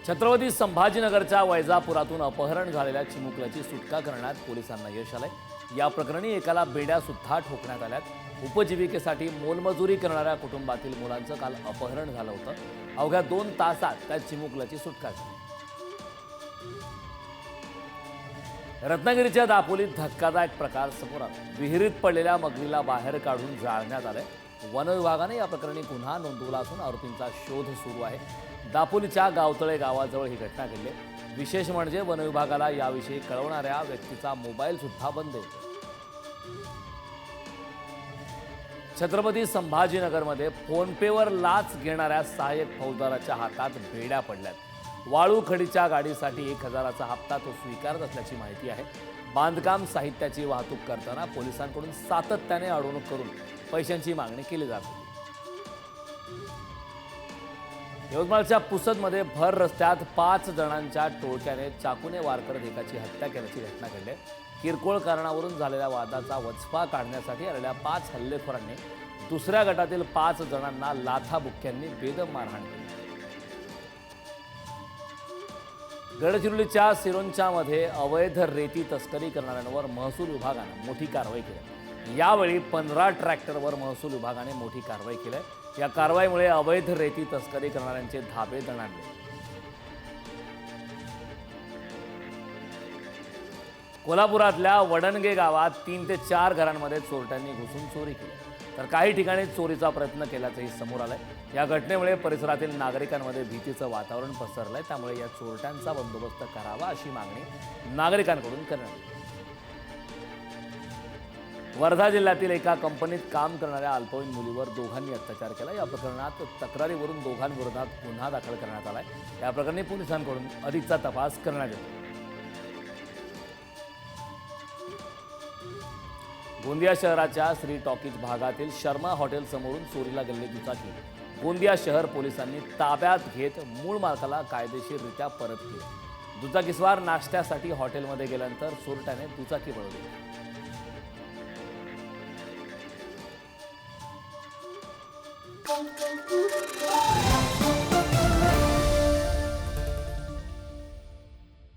छत्रपती संभाजीनगरच्या वैजापुरातून अपहरण झालेल्या चिमुकल्याची सुटका करण्यात पोलिसांना यश आलंय। या प्रकरणी एकाला बेड्या सुद्धा ठोकण्यात आल्यात। उपजीविकेसाठी मोलमजुरी करणाऱ्या कुटुंबातील मुलांचं काल अपहरण झालं होतं। अवघ्या 2 तासात त्या चिमुकल्याची सुटका झाली। रत्नागिरीच्या दापोलीत धक्कादायक प्रकार समोर आला। विहिरीत पडलेल्या मगरीला बाहेर काढून जाळण्यात आलंय। वन विभागाने या प्रकरणी गुन्हा नोंदवला असून आरोपींचा शोध सुरू आहे। दापोलीच्या गावतळे गावाजवळ ही घटना घडली। विशेष म्हणजे वन विभागाला याविषयी कळवणाऱ्या व्यक्तीचा मोबाईल सुद्धा बंद आहे। छत्रपती संभाजीनगरमध्ये फोनपेवर लाच घेणाऱ्या सहाय्यक फौजदाराच्या हातात बेड्या पडल्यात। वाळू खडीच्या गाडीसाठी 1000चा हप्ता तो स्वीकारत असल्याची माहिती आहे। बांधकाम साहित्याची वाहतूक करताना पोलिसांकडून सातत्याने अडवणूक करून पैशांची मागणी केली जात होती। यवतमाळच्या पुसदमध्ये भर रस्त्यात 5 जणांच्या टोळक्याने चाकूने वार करत एकाची हत्या केल्याची घटना घडली। किरकोळ कारणावरून झालेल्या वादाचा वचपा काढण्यासाठी आलेल्या 5 हल्लेखोरांनी दुसऱ्या गटातील 5 जणांना लाथाबुक्क्यांनी बेदम मारहाण केली। गडचिरोलीच्या सिरोंचामध्ये अवैध रेती तस्करी करणाऱ्यांवर महसूल विभागाने मोठी कारवाई केली। यावेळी 15 ट्रॅक्टरवर महसूल विभागाने मोठी कारवाई केली। या कारवाईमुळे अवैध रेती तस्करी करणाऱ्यांचे धाबे दणाणले। कोल्हापुरातल्या वडणगे गावात 3 ते 4 घरांमध्ये चोरट्यांनी घुसून चोरी केली, तर काही ठिकाणी चोरीचा प्रयत्न केल्याचंही समोर आलंय। या घटनेमुळे परिसरातील नागरिकांमध्ये भीतीचं वातावरण पसरलंय। त्यामुळे या चोरट्यांचा बंदोबस्त करावा अशी मागणी नागरिकांकडून करण्यात आली। वर्धा जिल्ह्यातील एका कंपनीत काम करणाऱ्या अल्पवयीन मुलीवर दोघांनी अत्याचार केला। या प्रकरणात तक्रारीवरून दोघांविरोधात गुन्हा दाखल करण्यात आलाय। या प्रकरणी पोलिसांकडून अधिकचा तपास करण्यात येतो। गोंदिया शहराच्या श्री टॉकीज भागातील शर्मा हॉटेल समोरून चोरीला गेलेली दुचाकी गोंदिया शहर पोलिसांनी ताब्यात घेत मूळ मालकाला कायदेशीररित्या परत केली। दुचाकीस्वार नाश्त्यासाठी हॉटेलमध्ये गेल्यानंतर चोरट्याने दुचाकी पळवली। Thank you.